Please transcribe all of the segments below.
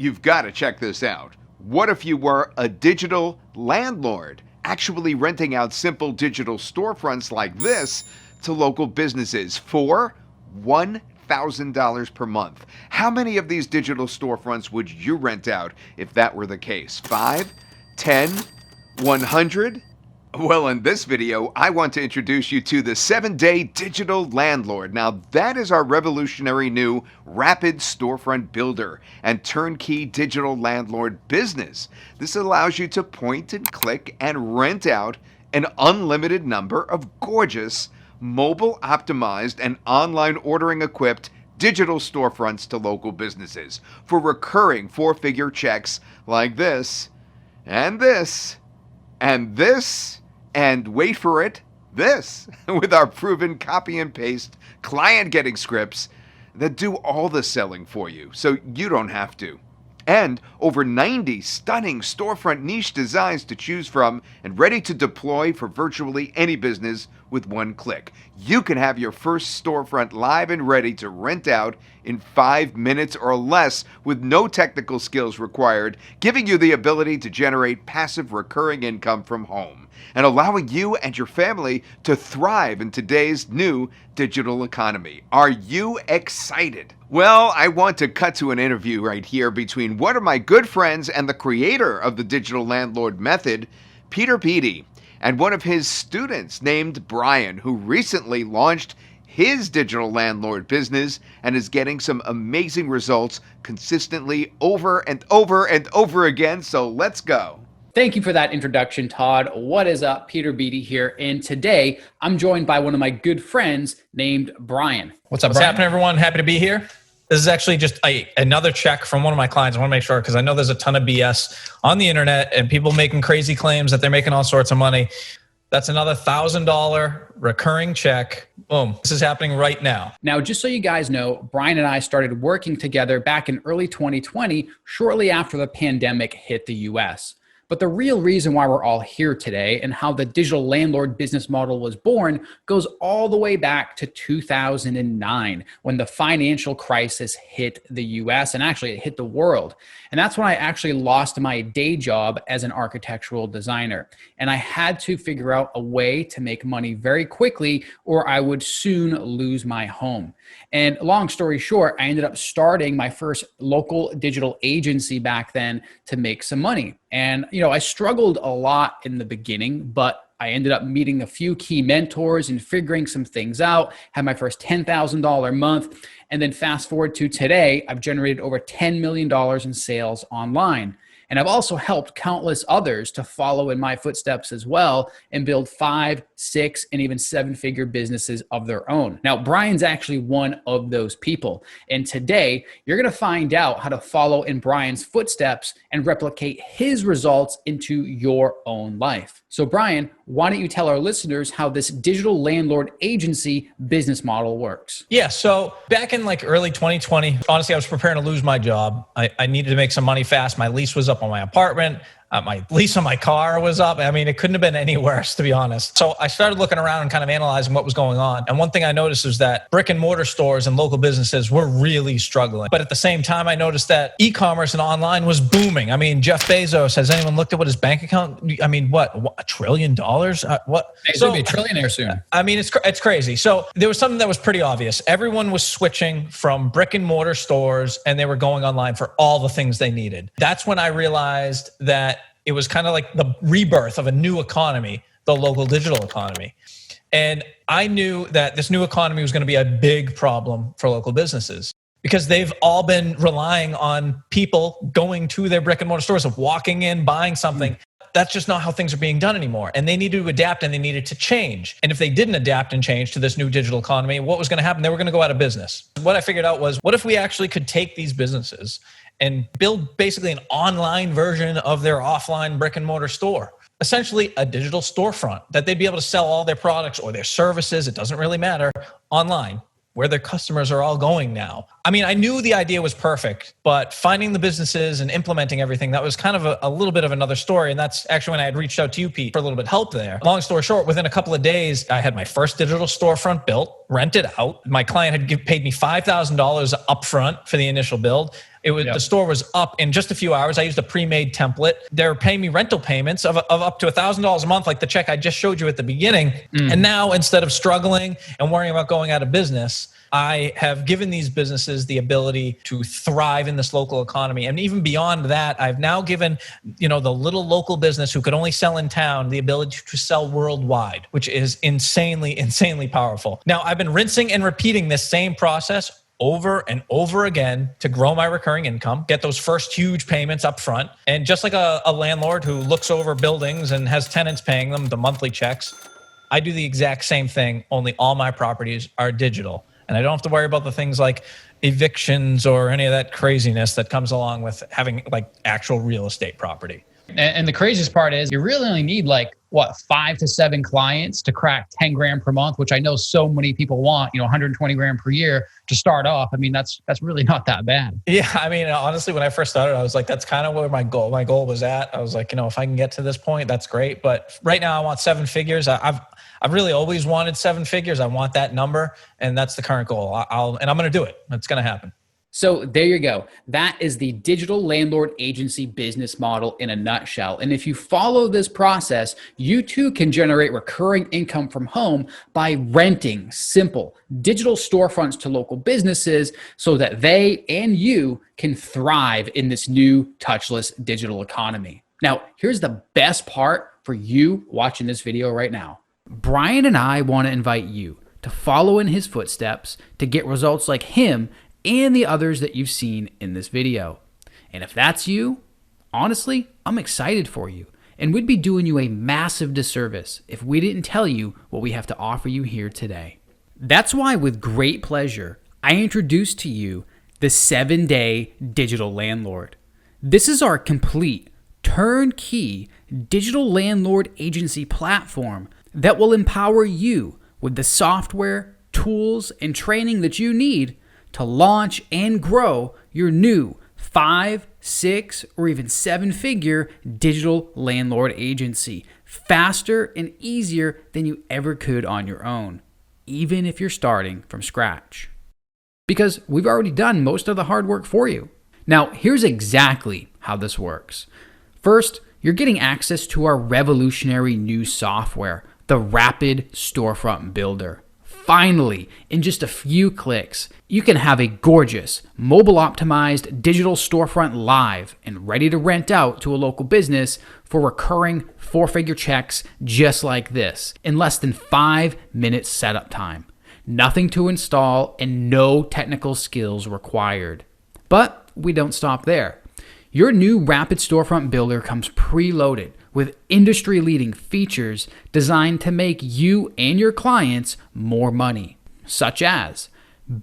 You've got to check this out. What if you were a digital landlord, actually renting out simple digital storefronts like this to local businesses for $1,000 per month? How many of these digital storefronts would you rent out if that were the case? 5, 10, 100? Well, in this video, I want to introduce you to the 7-Day Digital Landlord. Now, that is our revolutionary new rapid storefront builder and turnkey digital landlord business. This allows you to point and click and rent out an unlimited number of gorgeous, mobile-optimized and online ordering-equipped digital storefronts to local businesses for recurring 4-figure checks like this, and this, and this, and wait for it, this, with our proven copy and paste client getting scripts that do all the selling for you so you don't have to. And over 90 stunning storefront niche designs to choose from and ready to deploy for virtually any business with one click. You can have your first storefront live and ready to rent out in 5 minutes or less with no technical skills required, giving you the ability to generate passive recurring income from home and allowing you and your family to thrive in today's new digital economy. Are you excited? Well, I want to cut to an interview right here between one of my good friends and the creator of the digital landlord method, Peter Beattie, and one of his students named Brian, who recently launched his digital landlord business and is getting some amazing results consistently over and over and over again. So let's go. Thank you for that introduction, Todd. What is up? Peter Beattie here. And today I'm joined by one of my good friends named Brian. What's happening, everyone? Happy to be here. This is actually just another check from one of my clients. I want to make sure, because I know there's a ton of BS on the internet and people making crazy claims that they're making all sorts of money. That's another $1,000 recurring check. Boom. This is happening right now. Now, just so you guys know, Brian and I started working together back in early 2020, shortly after the pandemic hit the US. But the real reason why we're all here today and how the digital landlord business model was born goes all the way back to 2009 when the financial crisis hit the US and actually it hit the world. And that's when I actually lost my day job as an architectural designer. And I had to figure out a way to make money very quickly or I would soon lose my home. And long story short, I ended up starting my first local digital agency back then to make some money. And, I struggled a lot in the beginning, but I ended up meeting a few key mentors and figuring some things out, had my first $10,000 month. And then fast forward to today, I've generated over $10 million in sales online. And I've also helped countless others to follow in my footsteps as well and build 5, 6, and even 7-figure businesses of their own. Now, Brian's actually one of those people. And today, you're going to find out how to follow in Brian's footsteps and replicate his results into your own life. So Brian, why don't you tell our listeners how this digital landlord agency business model works? Yeah, so back in early 2020, honestly, I was preparing to lose my job. I needed to make some money fast. My lease was up on my apartment. My lease on my car was up. I mean, it couldn't have been any worse, to be honest. So I started looking around and kind of analyzing what was going on. And one thing I noticed is that brick and mortar stores and local businesses were really struggling. But at the same time, I noticed that e-commerce and online was booming. I mean, Jeff Bezos, has anyone looked at what his bank account, what $1 trillion? What? He's going to be a trillionaire soon. I mean, it's crazy. So there was something that was pretty obvious. Everyone was switching from brick and mortar stores and they were going online for all the things they needed. That's when I realized that it was kind of like the rebirth of a new economy, the local digital economy. And I knew that this new economy was going to be a big problem for local businesses because they've all been relying on people going to their brick and mortar stores, of walking in, buying something. That's just not how things are being done anymore. And they needed to adapt and they needed to change. And if they didn't adapt and change to this new digital economy, what was going to happen? They were going to go out of business. What I figured out was, what if we actually could take these businesses and build basically an online version of their offline brick and mortar store? Essentially a digital storefront that they'd be able to sell all their products or their services, it doesn't really matter, online, where their customers are all going now. I mean, I knew the idea was perfect, but finding the businesses and implementing everything, that was kind of a little bit of another story. And that's actually when I had reached out to you, Pete, for a little bit of help there. Long story short, within a couple of days, I had my first digital storefront built, rented out. My client had paid me $5,000 upfront for the initial build. The store was up in just a few hours. I used a pre-made template. They were paying me rental payments of up to $1,000 a month, like the check I just showed you at the beginning. And now, instead of struggling and worrying about going out of business, I have given these businesses the ability to thrive in this local economy. And even beyond that, I've now given, the little local business who could only sell in town the ability to sell worldwide, which is insanely, insanely powerful. Now, I've been rinsing and repeating this same process over and over again to grow my recurring income, get those first huge payments up front. And just like a landlord who looks over buildings and has tenants paying them the monthly checks, I do the exact same thing, only all my properties are digital. And I don't have to worry about the things like evictions or any of that craziness that comes along with having like actual real estate property. And the craziest part is you really only need 5 to 7 clients to crack 10 grand per month, which I know so many people want, 120 grand per year to start off. I mean, that's really not that bad. Yeah. I mean, honestly, when I first started, I was like, that's kind of where my goal was at. I was like, if I can get to this point, that's great. But right now I want 7 figures. I've really always wanted 7 figures. I want that number, and that's the current goal. I'm going to do it. It's going to happen. So there you go. That is the digital landlord agency business model in a nutshell. And if you follow this process, you too can generate recurring income from home by renting simple digital storefronts to local businesses so that they and you can thrive in this new touchless digital economy. Now, here's the best part for you watching this video right now. Brian and I want to invite you to follow in his footsteps to get results like him and the others that you've seen in this video. And if that's you, honestly, I'm excited for you. And we'd be doing you a massive disservice if we didn't tell you what we have to offer you here today. That's why with great pleasure, I introduce to you the 7-Day Digital Landlord. This is our complete, turnkey digital landlord agency platform that will empower you with the software, tools, and training that you need to launch and grow your new 5, 6, or even 7-figure digital landlord agency faster and easier than you ever could on your own, even if you're starting from scratch. Because we've already done most of the hard work for you. Now, here's exactly how this works. First, you're getting access to our revolutionary new software, the Rapid Storefront Builder. Finally, in just a few clicks, you can have a gorgeous, mobile-optimized digital storefront live and ready to rent out to a local business for recurring 4-figure checks just like this in less than 5 minutes setup time. Nothing to install and no technical skills required. But we don't stop there. Your new Rapid Storefront Builder comes preloaded with industry-leading features designed to make you and your clients more money, such as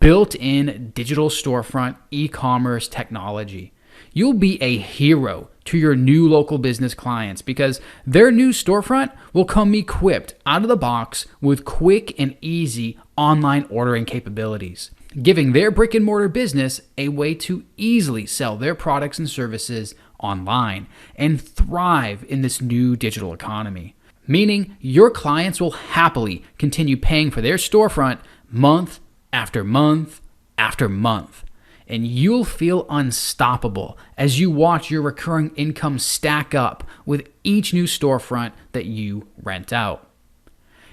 built-in digital storefront e-commerce technology. You'll be a hero to your new local business clients because their new storefront will come equipped out of the box with quick and easy online ordering capabilities, giving their brick and mortar business a way to easily sell their products and services online and thrive in this new digital economy. Meaning your clients will happily continue paying for their storefront month after month after month. And you'll feel unstoppable as you watch your recurring income stack up with each new storefront that you rent out.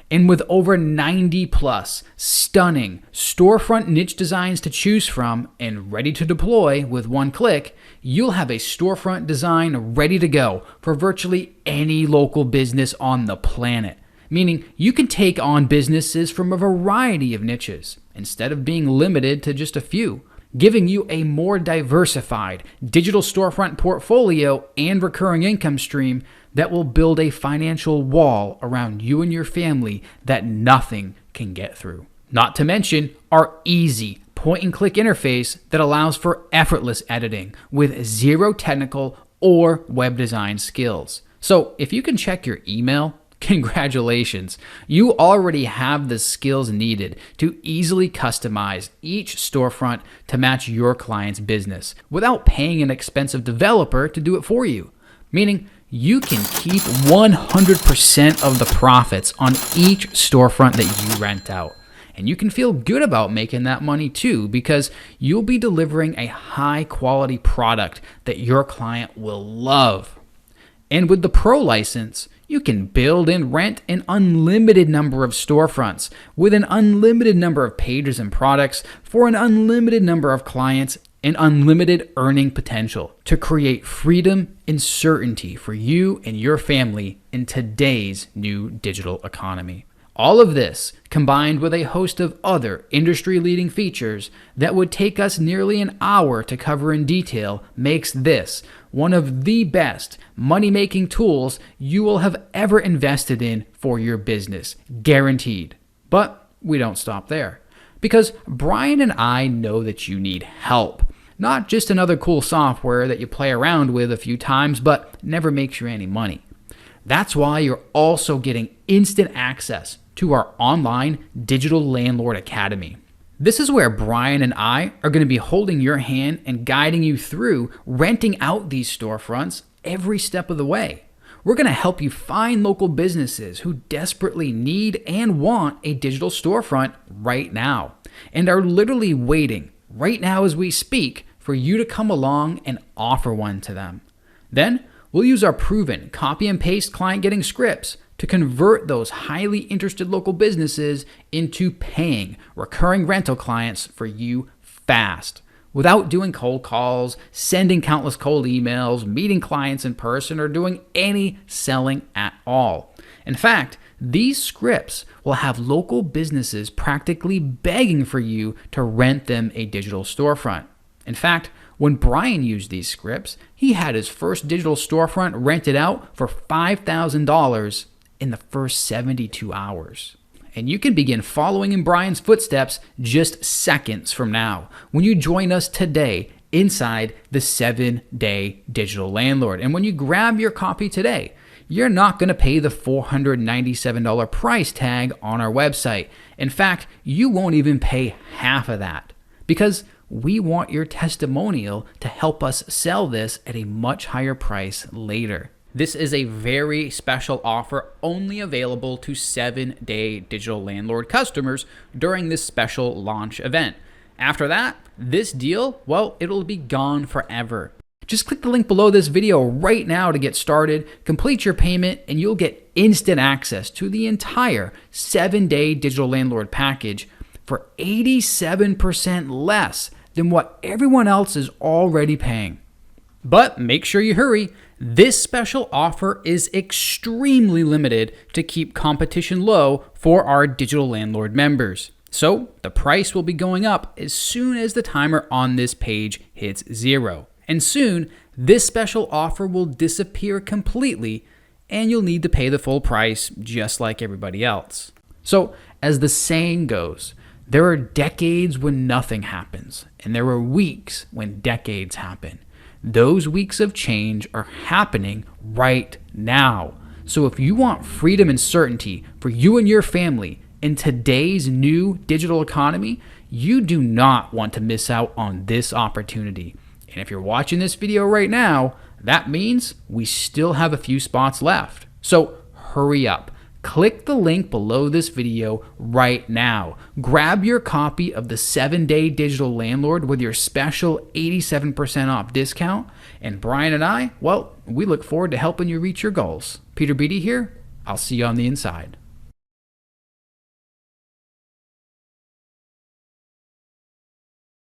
And with over 90 plus stunning storefront niche designs to choose from and ready to deploy with one click, you'll have a storefront design ready to go for virtually any local business on the planet. Meaning you can take on businesses from a variety of niches instead of being limited to just a few, giving you a more diversified digital storefront portfolio and recurring income stream that will build a financial wall around you and your family that nothing can get through. Not to mention our easy point-and-click interface that allows for effortless editing with zero technical or web design skills. So if you can check your email, Congratulations. You already have the skills needed to easily customize each storefront to match your client's business without paying an expensive developer to do it for you. Meaning you can keep 100% of the profits on each storefront that you rent out. And you can feel good about making that money too, because you'll be delivering a high quality product that your client will love. And with the Pro license, you can build and rent an unlimited number of storefronts with an unlimited number of pages and products for an unlimited number of clients and unlimited earning potential to create freedom and certainty for you and your family in today's new digital economy. All of this, combined with a host of other industry-leading features that would take us nearly an hour to cover in detail, makes this one of the best money-making tools you will have ever invested in for your business, guaranteed. But we don't stop there, because Brian and I know that you need help. Not just another cool software that you play around with a few times but never makes you any money. That's why you're also getting instant access to our online Digital Landlord Academy. This is where Brian and I are going to be holding your hand and guiding you through renting out these storefronts every step of the way. We're going to help you find local businesses who desperately need and want a digital storefront right now and are literally waiting right now as we speak for you to come along and offer one to them. Then we'll use our proven copy and paste client getting scripts to convert those highly interested local businesses into paying recurring rental clients for you fast, without doing cold calls, sending countless cold emails, meeting clients in person, or doing any selling at all. In fact, these scripts will have local businesses practically begging for you to rent them a digital storefront. In fact, when Brian used these scripts, he had his first digital storefront rented out for $5,000 in the first 72 hours. And you can begin following in Brian's footsteps just seconds from now when you join us today inside the 7-Day Digital Landlord. And when you grab your copy today, you're not going to pay the $497 price tag on our website. In fact, you won't even pay half of that, because we want your testimonial to help us sell this at a much higher price later. This is a very special offer only available to 7-Day Digital Landlord customers during this special launch event. After that, this deal, well, it'll be gone forever. Just click the link below this video right now to get started, complete your payment, and you'll get instant access to the entire 7-Day Digital Landlord package for 87% less than what everyone else is already paying. But make sure you hurry. This special offer is extremely limited to keep competition low for our Digital Landlord members. So the price will be going up as soon as the timer on this page hits 0. And soon, this special offer will disappear completely, and you'll need to pay the full price just like everybody else. So, as the saying goes, there are decades when nothing happens, and there are weeks when decades happen. Those weeks of change are happening right now. So if you want freedom and certainty for you and your family in today's new digital economy, you do not want to miss out on this opportunity. And if you're watching this video right now, that means we still have a few spots left. So hurry up. Click the link below this video right now. Grab your copy of the 7-Day Digital Landlord with your special 87% off discount. And Brian and I, well, we look forward to helping you reach your goals. Peter Beatty here. I'll see you on the inside.